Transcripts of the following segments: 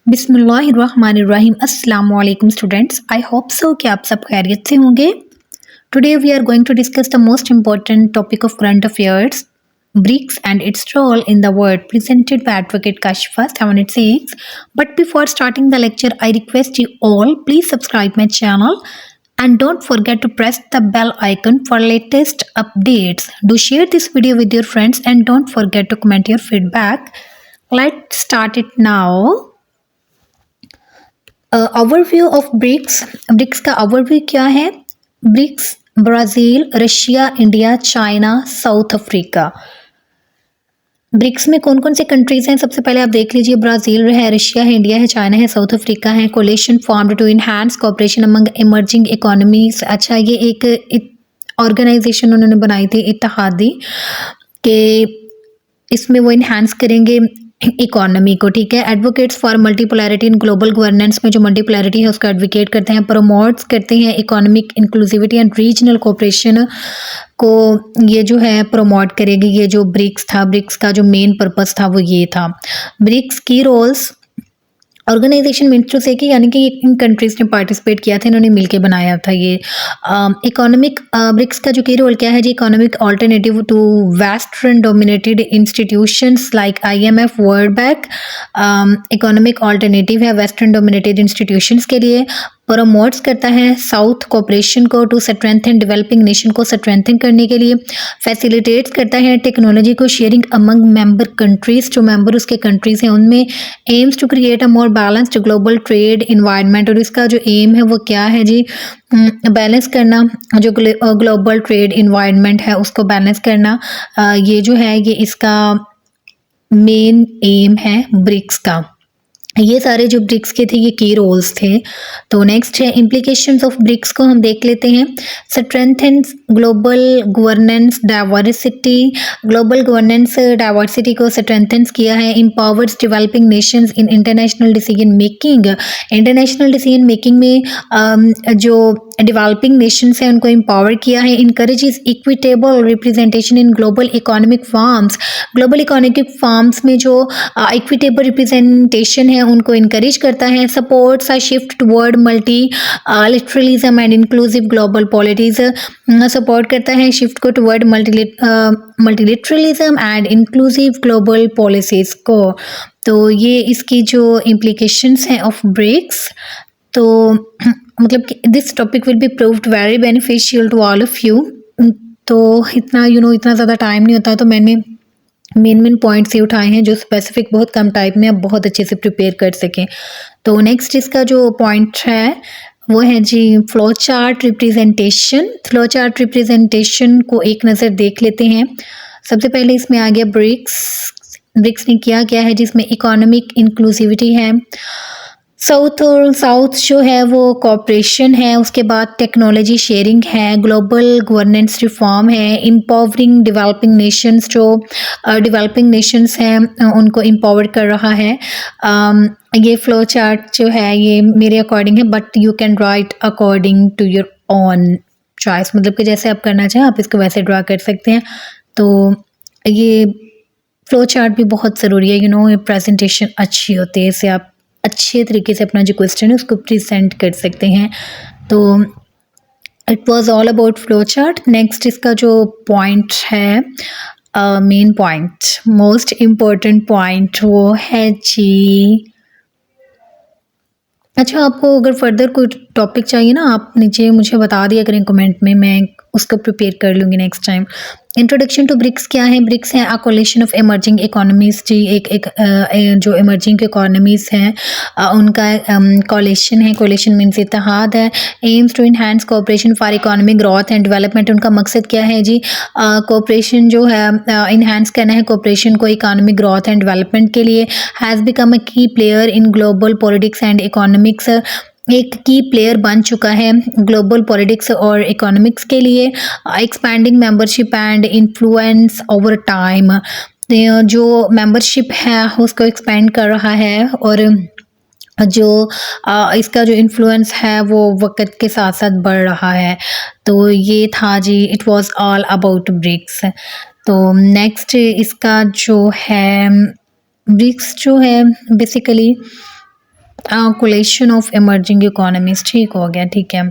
बिस्मिल्लाहिर्रहमानिर्रहीम अस्सलाम वालेकुम स्टूडेंट्स। आई होप सो कि आप सब खैरियत से होंगे। Today we are going to discuss the most important topic of current affairs, BRICS and its role in the world, presented by Advocate Kashifa 786. But before starting the lecture, I request you all please subscribe my channel and don't forget to press the bell icon for latest updates. Do share this video with your friends and don't forget to comment your feedback. Let's start it now. Overview of BRICS. BRICS का overview क्या है? BRICS Brazil, Russia, India, China, South Africa. BRICS में कौन कौन से countries हैं? सबसे पहले आप देख लीजिए, ब्राज़ील है, रशिया है, इंडिया है, चाइना है, साउथ अफ्रीका है। Coalition formed to enhance cooperation among emerging economies. अच्छा, ये एक ऑर्गेनाइजेशन उन्होंने बनाई थी, इत्तेहादी, के इसमें वो इन्हांस करेंगे इकोनॉमी को। ठीक है। Advocates for multipolarity in global governance में जो मल्टीपोलैरिटी है उसका एडवोकेट करते हैं। प्रमोट्स करते हैं economic inclusivity and regional cooperation को, ये जो है प्रमोट करेगी। ये जो ब्रिक्स था, ब्रिक्स का जो मेन पर्पस था वो ये था। ब्रिक्स की रोल्स, ऑर्गेनाइजेशन मीन्स टू से कि यानी कि इन कंट्रीज ने पार्टिसिपेट किया था, इन्होंने मिलके बनाया था ये। इकोनॉमिक ब्रिक्स का जो की रोल क्या है जी? Economic alternative to western dominated institutions like IMF, world bank. Economic alternative है वेस्टर्न डोमिनेटेड इंस्टीट्यूशंस के लिए। प्रमोट्स करता है साउथ कोऑपरेशन को टू स्ट्रेंथन डेवलपिंग नेशन को स्ट्रेंथन करने के लिए। फैसिलिटेट्स करता है टेक्नोलॉजी को शेयरिंग अमंग मेंबर कंट्रीज, जो मेंबर उसके कंट्रीज हैं उनमें। Aims to create a more balanced global trade environment, और इसका जो एम है वो क्या है जी? बैलेंस करना, जो ग्लोबल ट्रेड इन्वायरमेंट है उसको बैलेंस करना। ये जो है ये इसका मेन एम है ब्रिक्स का। ये सारे जो ब्रिक्स के थे ये की रोल्स थे। तो नेक्स्ट है इम्प्लीकेशंस ऑफ ब्रिक्स को हम देख लेते हैं। Strengthens global governance diversity, global governance diversity को स्ट्रेंथेंस किया है। Empowers developing nations in international decision making, international decision making में जो डेवलपिंग नेशंस हैं उनको एम्पावर किया है। Encourages equitable representation in global economic forums, global economic forums में जो इक्विटेबल रिप्रेजेंटेशन है उनको इनकरेज करता है। Supports a shift toward multilateralism and inclusive global polities, support करता है शिफ्ट को toward मल्टीलिटरलिज्म and inclusive global policies को। तो ये इसकी जो इम्प्लीकेशंस हैं ऑफ ब्रिक्स, तो मतलब कि this topic will be proved very beneficial to all of you. तो इतना इतना ज़्यादा टाइम नहीं होता, तो मैंने मेन पॉइंट्स ही उठाए हैं जो स्पेसिफिक बहुत कम टाइम में आप बहुत अच्छे से प्रिपेयर कर सकें। तो नेक्स्ट इसका जो पॉइंट है वो है जी flow chart representation. Flow chart representation को एक नज़र देख लेते हैं। सबसे पहले इसमें आ गया ब्रिक्स। ब्रिक्स ने किया क्या है जिसमें इकोनॉमिक इंक्लूसिविटी है, साउथ जो है वो कोऑपरेशन है, उसके बाद टेक्नोलॉजी शेयरिंग है, ग्लोबल गवर्नेंस रिफॉर्म है, एम्पावरिंग डेवलपिंग नेशंस, जो डेवलपिंग नेशंस हैं उनको एम्पावर कर रहा है। ये फ्लो चार्ट जो है ये मेरे अकॉर्डिंग है, but you can write according to your own choice, मतलब कि जैसे आप करना चाहें आप इसको वैसे ड्रा कर सकते हैं। तो ये फ्लो चार्ट भी बहुत ज़रूरी है, ये प्रेजेंटेशन अच्छी होती है, इससे आप अच्छे तरीके से अपना जो क्वेश्चन है उसको प्रेजेंट कर सकते हैं। तो it was all about flow chart. Next इसका जो पॉइंट है, main point, most important point, वो है जी, अच्छा आपको अगर फर्दर कोई टॉपिक चाहिए ना, आप नीचे मुझे बता दिया करें कमेंट में, मैं उसको प्रिपेयर कर लूँगी next time. Introduction to BRICS क्या है? ब्रिक्स है a coalition of emerging economies जी, एक जो इमर्जिंग इकोनॉमीज हैं उनका कोलिशन है। कोलिशन मीन्स इत्तेहाद है। Aims to enhance cooperation for economic growth and development, उनका मकसद क्या है जी? कोऑपरेशन जो है इनहांस करना है कोऑपरेशन को इकोनॉमिक ग्रोथ एंड डेवलपमेंट के लिए। हैज़ बिकम अ की player in global politics and economics, एक की प्लेयर बन चुका है ग्लोबल पॉलिटिक्स और इकोनॉमिक्स के लिए। Expanding membership and influence over time, जो मेंबरशिप है उसको एक्सपेंड कर रहा है, और जो इसका जो इन्फ्लुएंस है वो वक्त के साथ साथ बढ़ रहा है। तो ये था जी, it was all about BRICS. तो नेक्स्ट इसका जो है ब्रिक्स जो है basically coalition of emerging economies, ठीक हो गया, ठीक है।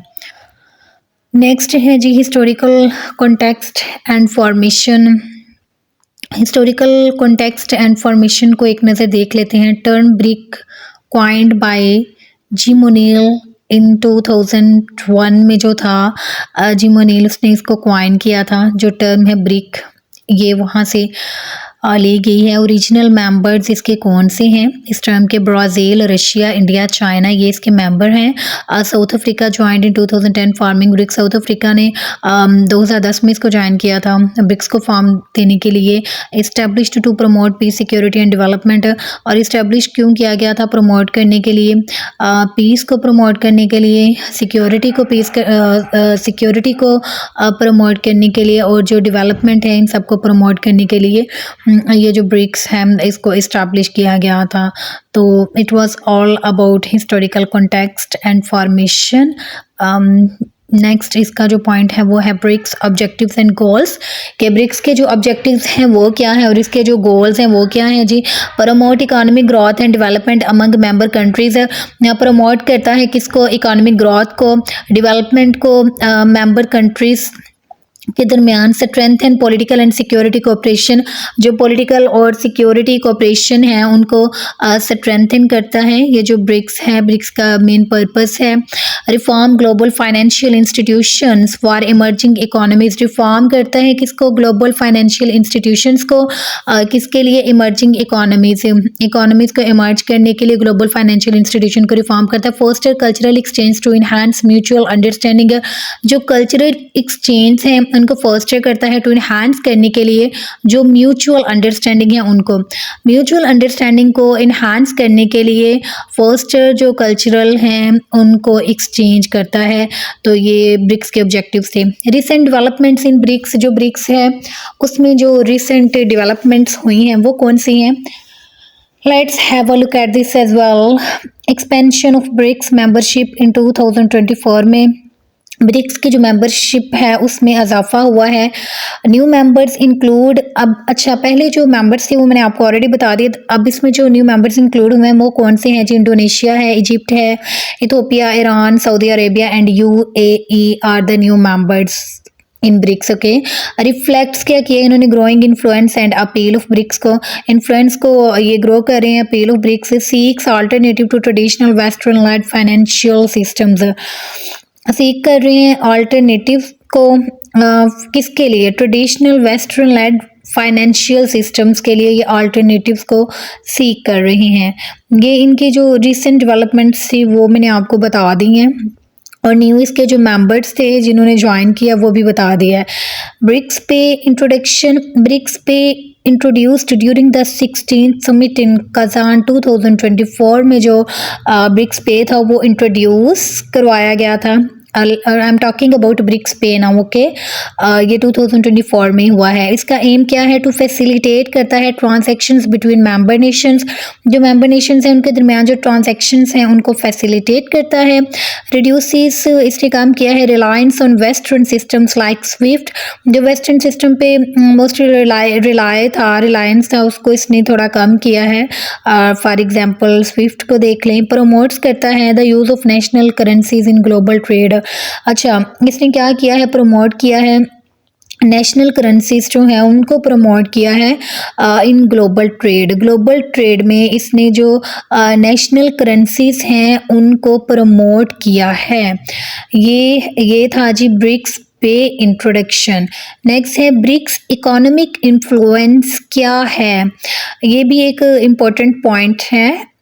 नेक्स्ट है जी historical context and formation. Historical context and formation को एक नज़र देख लेते हैं। Term BRIC coined by Jim O'Neill in 2001 में जो था जी मोनील उसने इसको क्वाइन किया था। जो टर्म है ब्रिक ये वहाँ से ली गई है। ओरिजिनल मेंबर्स इसके कौन से हैं इस टर्म के? ब्राज़ील, रशिया, इंडिया, चाइना, ये इसके मेंबर हैं। South Africa joined in 2010 forming BRICS. South Africa ने 2010 में इसको ज्वाइन किया था ब्रिक्स को फॉर्म देने के लिए। Established to promote peace, security and development. और इस्टेब्लिश क्यों किया गया था? प्रमोट करने के लिए, पीस को प्रमोट करने के लिए, सिक्योरिटी को सिक्योरिटी को प्रमोट करने के लिए, और जो डेवलपमेंट है इन सबको प्रमोट करने के लिए ये जो ब्रिक्स है इसको इस्टेब्लिश किया गया था। तो it was all about historical context and formation. Next इसका जो पॉइंट है वो है ब्रिक्स ऑब्जेक्टिव्स एंड गोल्स, के ब्रिक्स के जो ऑब्जेक्टिव्स हैं वो क्या है और इसके जो गोल्स हैं वो क्या है जी? Promote economic growth and development among member countries. Promote करता है किसको? इकोनॉमिक ग्रोथ को, डेवलपमेंट को मेंबर कंट्रीज के दरमियान। Strengthen political and security cooperation, जो पॉलिटिकल और सिक्योरिटी कोऑपरेशन है उनको स्ट्रेंथन करता है। ये जो ब्रिक्स है, ब्रिक्स का मेन पर्पस है। Reform global financial institutions for emerging economies, reform करता है किसको? ग्लोबल फाइनेंशियल इंस्टीट्यूशंस को। किसके लिए? इमर्जिंग इकोनॉमीज को इमर्ज करने के लिए ग्लोबल फाइनेंशियल इंस्टीट्यूशन को रिफॉर्म करता है। Foster cultural exchange to enhance mutual understanding, जो कल्चरल एक्सचेंज है उनको फोस्टर करता है टू इनहांस करने के लिए जो म्यूचुअल अंडरस्टैंडिंग है उनको। म्यूचुअल अंडरस्टैंडिंग को इनहांस करने के लिए फोस्टर जो कल्चरल हैं उनको एक्सचेंज करता है। तो ये ब्रिक्स के ऑब्जेक्टिव्स थे। रिसेंट डेवलपमेंट्स इन ब्रिक्स, जो ब्रिक्स है उसमें जो रिसेंट डेवलपमेंट्स हुई हैं वो कौन सी हैं? Let's have a look at this as well. Expansion of BRICS membership in 2024 में ब्रिक्स की जो मेंबरशिप है उसमें इजाफा हुआ है। न्यू मेंबर्स इंक्लूड, अब अच्छा पहले जो मेंबर्स थे वो मैंने आपको ऑलरेडी बता दिया। अब इसमें जो न्यू मेंबर्स इंक्लूड हुए हैं वो कौन से हैं जी? इंडोनेशिया है, इजिप्ट है, Ethiopia, Iran, Saudi Arabia and UAE are the new members in BRICS. Okay, reflects क्या किया इन्होंने? Growing influence and appeal of BRICS को, इन्फ्लुएंस को ये ग्रो कर रहे हैं। Appeal of BRICS seeks alternative to traditional western led financial systems, seek कर रहे हैं अल्टरनेटिव को किसके लिए? Traditional western led financial systems के लिए ये अल्टरनेटिव्स को सीख कर रहे हैं। ये इनके जो रिसेंट डेवलपमेंट्स थी वो मैंने आपको बता दी हैं, और न्यू इसके जो मेंबर्स थे जिन्होंने ज्वाइन किया वो भी बता दिया है। ब्रिक्स पे इंट्रोडक्शन, ब्रिक्स पे introduced during the 16th summit in Kazan 2024 में जो ब्रिक्स पे था वो इंट्रोड्यूस करवाया गया था। I am talking about BRICS पे नाउ। ओके, ये 2024 में हुआ है। इसका एम क्या है? टू फैसिलिटेट करता है ट्रांजैक्शंस बिटवीन मेंबर नेशंस, जो मेंबर नेशंस हैं उनके दरमियान जो ट्रांजैक्शंस हैं उनको फैसिलिटेट करता है। रिड्यूसिस, इसने काम किया है reliance on western systems like Swift, जो वेस्टर्न सिस्टम पे मोस्टली रिलायंस था उसको इसने थोड़ा कम किया है। फॉर एग्जांपल स्विफ्ट को देख लें। प्रमोट्स करता है the use of national currencies in global trade. अच्छा, इसने क्या किया है? प्रमोट किया है नेशनल करेंसीज जो है उनको प्रमोट किया है in global trade. Global trade में इसने जो नेशनल करेंसीज हैं उनको प्रमोट किया है। ये था जी ब्रिक्स पे इंट्रोडक्शन। नेक्स्ट है ब्रिक्स इकोनॉमिक इन्फ्लुएंस क्या है? ये भी एक इम्पोर्टेंट पॉइंट है।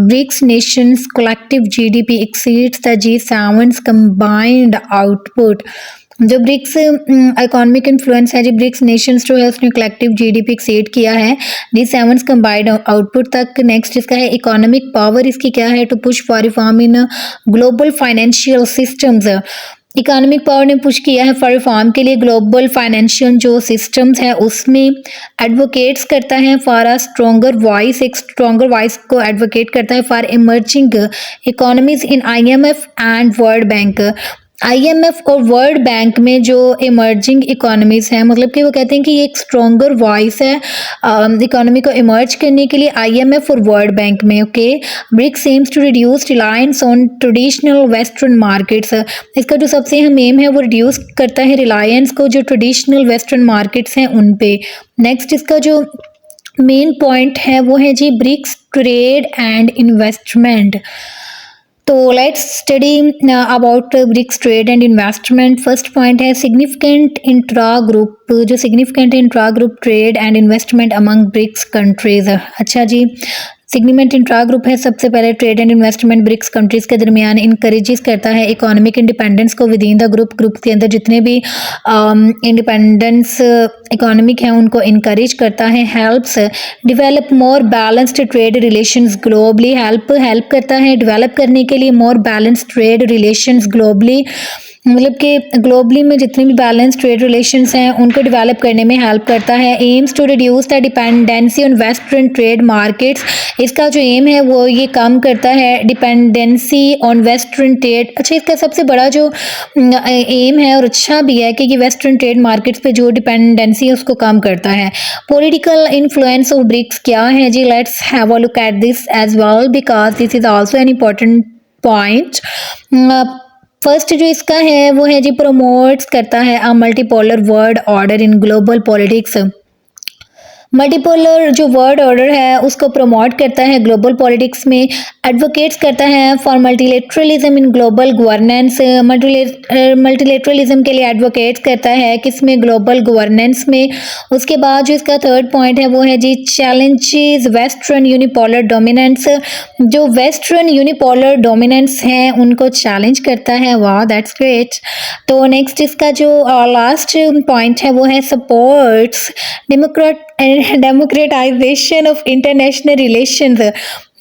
BRICS nations collective GDP exceeds the G7's combined output। जो ब्रिक्स इकोनॉमिक इन्फ्लुएंस है जी ब्रिक्स नेशंस जो है उसने कलेक्टिव जीडीपी एक्सीड किया है G7's कंबाइंड आउटपुट तक। नेक्स्ट इसका है इकोनॉमिक पावर, इसकी क्या है? To push for reform in global financial systems. Economic power ने पुश किया है फॉर रिफॉर्म के लिए ग्लोबल फाइनेंशियल जो सिस्टम्स है उसमें। एडवोकेट्स करता है फॉर अ स्ट्रॉन्गर वॉइस, एक स्ट्रॉन्गर वॉइस को एडवोकेट करता है for emerging economies in IMF and world bank. IMF और वर्ल्ड बैंक में जो इमर्जिंग इकोनॉमीज हैं, मतलब कि वो कहते हैं कि ये एक स्ट्रॉन्गर वॉइस है इकोनॉमी को इमर्ज करने के लिए आईएमएफ और वर्ल्ड बैंक में। Okay, BRICS aims to reduce reliance on traditional western markets. इसका जो सबसे अहम एम है वो रिड्यूस करता है रिलायंस को जो ट्रेडिशनल वेस्टर्न मार्केट्स हैं उन पे। नेक्स्ट इसका जो मेन पॉइंट है वो है जी ब्रिक्स ट्रेड एंड इन्वेस्टमेंट। तो let's study about BRICS trade and investment. First point है सिग्निफिकेंट इंट्रा ग्रुप, जो significant intra group trade and investment among BRICS countries. अच्छा जी, सिग्निफिकेंट इंट्रा ग्रुप है सबसे पहले trade and investment BRICS countries के दरमियान इंकरेजेस करता है इकोनॉमिक इंडिपेंडेंस को विद इन द ग्रुप के अंदर जितने भी इंडिपेंडेंस इकोनॉमिक हैं उनको इनकरेज करता है। हेल्प्स डेवलप मोर balanced trade relations globally, help करता है डेवलप करने के लिए मोर बैलेंस्ड ट्रेड रिलेशंस ग्लोबली, मतलब कि ग्लोबली में जितने भी बैलेंस ट्रेड रिलेशंस हैं उनको डेवलप करने में हेल्प करता है। Aims to reduce the dependency on western trade markets, इसका जो एम है वो ये कम करता है डिपेंडेंसी ऑन वेस्टर्न ट्रेड। अच्छा, इसका सबसे बड़ा जो एम है और अच्छा भी है कि ये वेस्टर्न ट्रेड मार्केट्स पे जो डिपेंडेंसी है उसको कम करता है। पॉलिटिकल इन्फ्लुएंस ऑफ ब्रिक्स क्या है जी, let's have a look at this as well because this is also an important point. First जो इसका है वो है जी प्रमोट्स करता है a multipolar world order in global politics. Multipolar जो वर्ल्ड ऑर्डर है उसको प्रमोट करता है ग्लोबल पॉलिटिक्स में। एडवोकेट्स करता है for multilateralism in global governance, multilateralism के लिए एडवोकेट्स करता है किसमें, ग्लोबल गवर्नेंस में। उसके बाद जो इसका थर्ड पॉइंट है वो है जी चैलेंजेस वेस्टर्न यूनिपोलर डोमिनेंस, जो वेस्टर्न यूनिपोलर डोमिनेंस हैं उनको चैलेंज करता है। वाह, दैट्स ग्रेट। तो नेक्स्ट इसका जो लास्ट पॉइंट है वो है supports democratisation of international relations,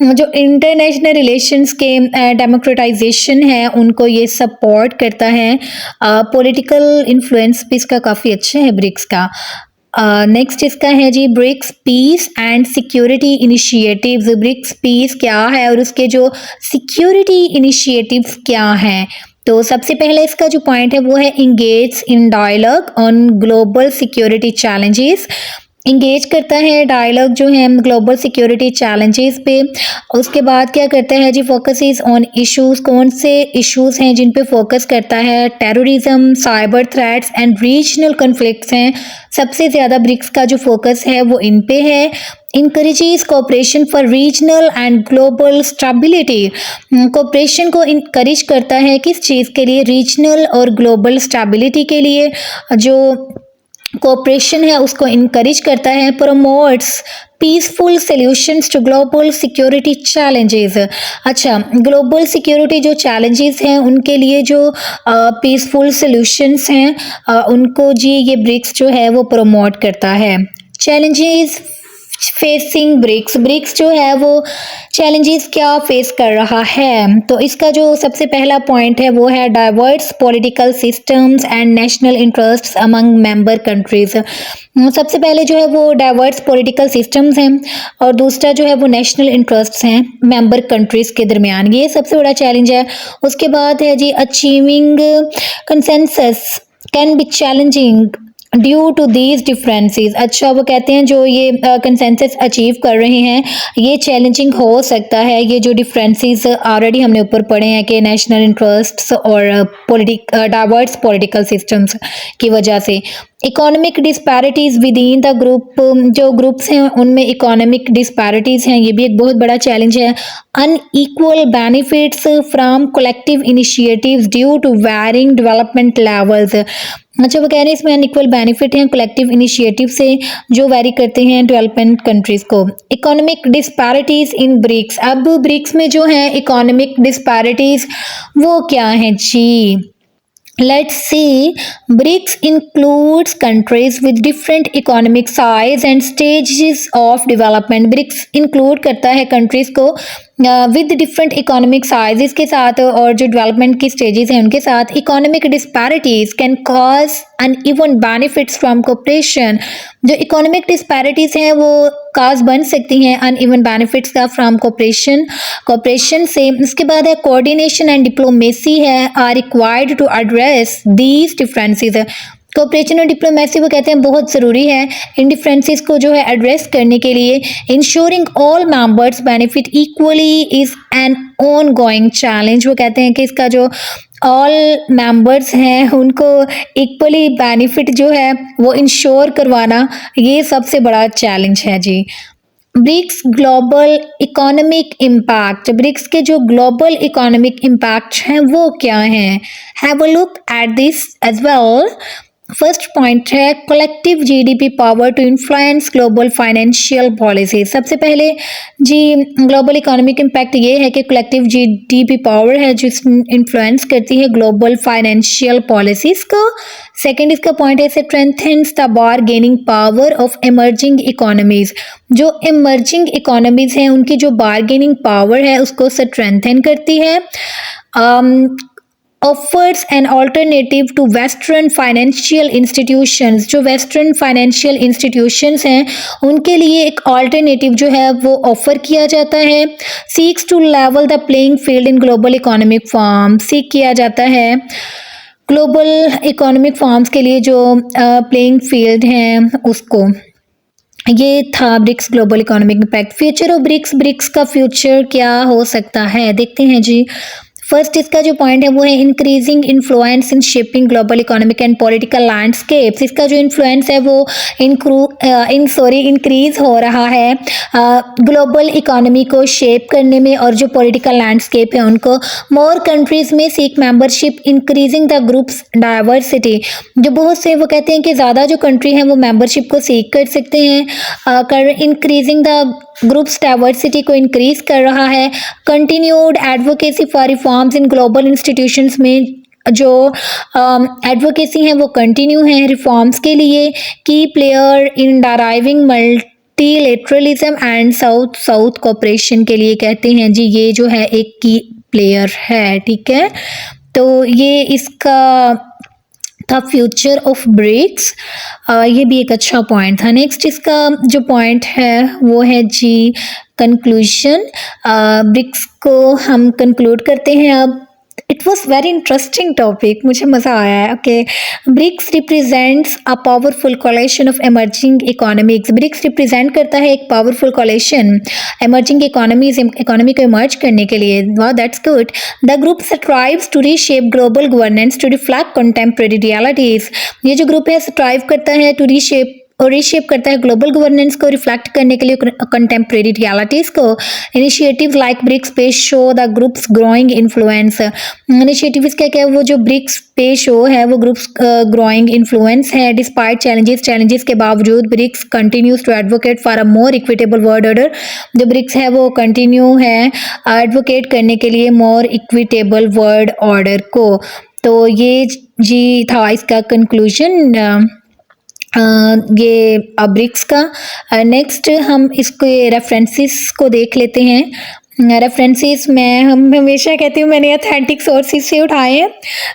जो इंटरनेशनल रिलेशंस के डेमोक्रेटाइजेशन है उनको ये सपोर्ट करता है। पॉलिटिकल इन्फ्लुएंस भी इसका काफ़ी अच्छा है ब्रिक्स का। नेक्स्ट इसका है जी BRICS peace and security initiatives. BRICS peace क्या है और उसके जो सिक्योरिटी इनिशिएटिव्स क्या हैं। तो सबसे पहले इसका जो पॉइंट है वो है engage in dialogue on global security challenges, engage करता है डायलॉग जो है ग्लोबल सिक्योरिटी चैलेंजेस पे। उसके बाद क्या करता है जी फोकसेस ऑन इश्यूज, कौन से इश्यूज हैं जिन पे फोकस करता है, terrorism, cyber threats and regional conflicts हैं। सबसे ज़्यादा ब्रिक्स का जो फोकस है वो इन पे है। Encourages cooperation for regional and global stability, cooperation को इंकरेज करता है किस चीज़ के लिए, रीजनल और ग्लोबल स्टेबिलिटी के लिए जो कोऑपरेशन है उसको इनकरेज करता है। Promotes peaceful solutions to global security challenges. अच्छा, ग्लोबल सिक्योरिटी जो चैलेंजेस हैं उनके लिए जो पीसफुल सॉल्यूशंस हैं उनको जी ये ब्रिक्स जो है वो प्रमोट करता है। चैलेंजेस फेसिंग ब्रिक्स, ब्रिक्स जो है वो चैलेंजेस क्या फेस कर रहा है। तो इसका जो सबसे पहला पॉइंट है वो है diverse political systems and national interests among member countries. सबसे पहले जो है वो डाइवर्स पॉलिटिकल सिस्टम्स हैं और दूसरा जो है वो नेशनल इंटरेस्ट्स हैं मेंबर कंट्रीज़ के दरमियान, ये सबसे बड़ा चैलेंज है। उसके बाद है जी achieving consensus can be challenging due to these differences. अच्छा, वो कहते हैं जो ये कंसेंसस अचीव कर रहे हैं ये चैलेंजिंग हो सकता है। ये जो डिफरेंसेस ऑलरेडी हमने ऊपर पढ़े हैं कि नेशनल इंटरेस्ट्स और डाइवर्स पॉलिटिकल सिस्टम्स की वजह से। Economic disparities with in the group, जो ग्रुप्स हैं उनमें इकोनॉमिक डिस्पैरिटीज़ हैं, ये भी एक बहुत बड़ा चैलेंज है। Unequal benefits from collective initiatives due to varying development levels. अच्छा, वो कह रहे हैं इसमें अनइक्वल बेनिफिट हैं कलेक्टिव इनिशिएटिव से जो वैरी करते हैं डेवलपमेंट कंट्रीज़ को। इकोनॉमिक डिस्पैरिटीज़ इन ब्रिक्स, अब ब्रिक्स में जो है इकोनॉमिक डिस्पैरिटीज़ वो क्या हैं जी। Let's see, BRICS includes countries with different economic size and stages of development. BRICS include करता है countries को विद डिफरेंट इकोनॉमिक साइजेस के साथ और जो डेवलपमेंट की स्टेजेस हैं उनके साथ economic disparities can cause uneven benefits from cooperation. जो इकोनॉमिक डिस्पैरिटीज हैं वो काज बन सकती हैं अनइवन बेनिफिट्स का फ्रॉम कोऑपरेशन से। इसके बाद है कोऑर्डिनेशन एंड डिप्लोमेसी है are required to address these differences. Cooperation और डिप्लोमेसी वो कहते हैं बहुत ज़रूरी है इन डिफरेंसेस को जो है एड्रेस करने के लिए। Ensuring all members benefit equally is an on going challenge. वो कहते हैं कि इसका जो ऑल मेंबर्स हैं उनको इक्वली बेनिफिट जो है वो इंश्योर करवाना ये सबसे बड़ा चैलेंज है जी। BRICS global economic impact. BRICS के जो ग्लोबल इकोनॉमिक इम्पैक्ट हैं वो क्या हैं? Have a look at this as well. First point है collective GDP power to influence global financial policy. सबसे पहले जी ग्लोबल इकोनॉमिक इम्पैक्ट ये है कि कलेक्टिव जीडीपी पावर है जो इन्फ्लुएंस करती है ग्लोबल फाइनेंशियल पॉलिसीज को। सेकंड इसका पॉइंट है strengthens the bargaining power of emerging economies. जो इमर्जिंग इकोनॉमीज हैं उनकी जो बारगेनिंग पावर है उसको स्ट्रेंथन करती है। Offers an alternative to western financial institutions. जो वेस्टर्न फाइनेंशियल इंस्टीट्यूशंस हैं उनके लिए एक ऑल्टरनेटिव जो है वो ऑफर किया जाता है। Seeks to level the playing field in global economic form. Seek किया जाता है ग्लोबल इकोनॉमिक फॉर्म्स के लिए जो प्लेइंग फील्ड हैं उसको। ये था BRICS global economic impact. Future of BRICS. BRICS का फ्यूचर क्या हो सकता है देखते हैं जी। फर्स्ट इसका जो पॉइंट है वो है increasing influence in shaping global economic and political landscapes. इसका जो इन्फ्लुएंस है वो इंक्रीज हो रहा है ग्लोबल इकोनॉमी को शेप करने में और जो पॉलिटिकल लैंडस्केप है उनको। मोर कंट्रीज में seek membership increasing the groups diversity. जो बहुत से वो कहते हैं कि ज़्यादा जो कंट्री हैं वो मेंबरशिप को सीक कर सकते हैं। इंक्रीजिंग द ग्रुप्स डाइवर्सिटी को इंक्रीज कर रहा है। Continued advocacy for reforms in global institutions में जो एडवोकेसी हैं वो कंटिन्यू हैं रिफॉर्म्स के लिए। की player in driving multilateralism and south south cooperation के लिए कहते हैं जी ये जो है एक की प्लेयर है। ठीक है तो ये इसका था फ्यूचर ऑफ ब्रिक्स। ये भी एक अच्छा पॉइंट था। नेक्स्ट इसका जो पॉइंट है वो है जी कंक्लूजन। ब्रिक्स को हम कंक्लूड करते हैं अब। It was very interesting topic, मुझे मज़ा आया है। Okay, BRICS represents a powerful coalition of emerging economics. BRICS represent करता है एक powerful coalition emerging economies, economy को इमर्ज करने के लिए। वाह that's good. The group strives to reshape global governance to reflect contemporary realities. ये जो ग्रुप है स्ट्राइव करता है टू रीशेप करता है ग्लोबल गवर्नेंस को रिफ्लेक्ट करने के लिए कंटेम्प्रेरी रियलिटीज को। Initiatives like BRICS Pay show the group's growing influence. Initiatives क्या क्या वो जो ब्रिक्स पे शो है वो ग्रुप्स ग्रोइंग इन्फ्लुएंस है। डिस्पाइट चैलेंजेस के बावजूद BRICS continues to advocate for a more equitable world order. जो ब्रिक्स है वो कंटिन्यू है एडवोकेट करने के लिए मोर इक्विटेबल वर्ल्ड ऑर्डर को। तो ये जी था इसका कंक्लूजन ये ब्रिक्स का। नेक्स्ट हम इसके रेफरेंसेस को देख लेते हैं। रेफरेंसेस मैं हम हमेशा कहती हूँ मैंने ऑथेंटिक सोर्सेज से उठाए हैं,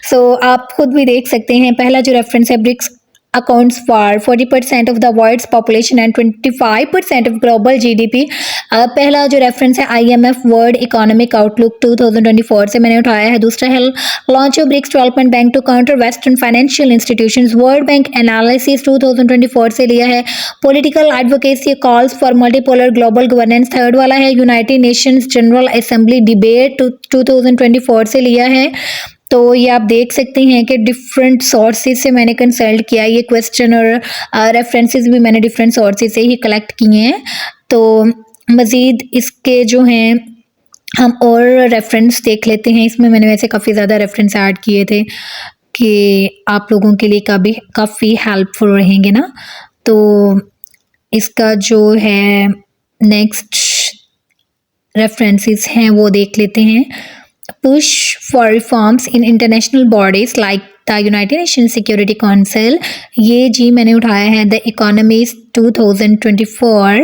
सो आप खुद भी देख सकते हैं। पहला जो रेफरेंस है BRICS accounts for 40% of the world's population and 25% of global GDP। पहला जो रेफरेंस है IMF वर्ल्ड इकोनॉमिक आउटलुक 2024 से मैंने उठाया है। दूसरा है launch of BRICS development bank to counter western financial institutions, World Bank analysis 2024 से लिया है। Political advocacy calls for multipolar global governance, third वाला है United Nations General Assembly debate 2024 से लिया है। तो ये आप देख सकते हैं कि डिफरेंट सोर्सेज से मैंने कंसल्ट किया। ये क्वेश्चन और रेफरेंसेस भी मैंने डिफरेंट सोर्सेज से ही कलेक्ट किए हैं। तो मज़ीद इसके जो हैं हम और रेफरेंस देख लेते हैं। इसमें मैंने वैसे काफ़ी ज़्यादा रेफरेंस ऐड किए थे कि आप लोगों के लिए काफ़ी हेल्पफुल रहेंगे ना। तो इसका जो है नेक्स्ट रेफरेंसेस हैं वो देख लेते हैं। Push for reforms in international bodies like the United nation security council, ये जी मैंने उठाया है। द इकोनॉमिस्ट 2024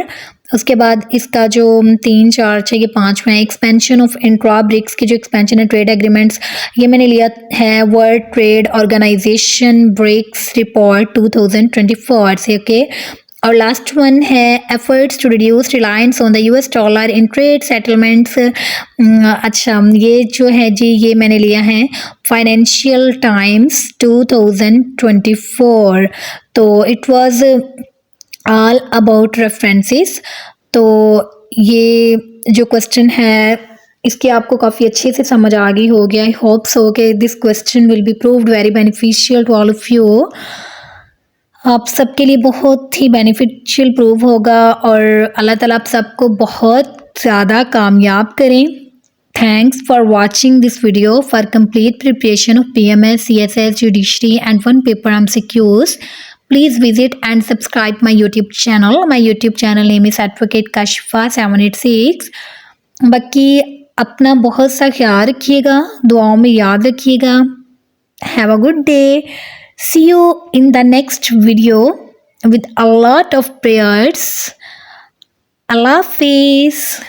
उसके बाद इसका जो 3, 4, 6 ये 5वां है, एक्सपेंशन ऑफ इंट्रा ब्रिक्स की जो एक्सपेंशन है ट्रेड एग्रीमेंट्स, ये मैंने लिया है World Trade Organization BRICS report 2024 से। ओके, और लास्ट वन है efforts to reduce reliance on the US dollar in trade settlements. अच्छा, ये जो है जी ये मैंने लिया है फाइनेंशियल टाइम्स 2024। तो it was all about references. तो ये जो क्वेश्चन है इसकी आपको काफ़ी अच्छे से समझ आ गई होगी। आई होप सो कि this question will be proved very beneficial to all of you. आप सबके लिए बहुत ही बेनिफिशियल प्रूव होगा और अल्लाह ताला आप सबको बहुत ज़्यादा कामयाब करें। Thanks for watching this video. For complete preparation of PMS, CSS, Judiciary and one paper MCQs, please visit and subscribe my YouTube channel. My YouTube channel name is Advocate Kashfa 786. बाकी अपना बहुत सा ख्याल रखिएगा, दुआओं में याद रखिएगा। Have a good day. See you in the next video with a lot of prayers. Allah Hafiz.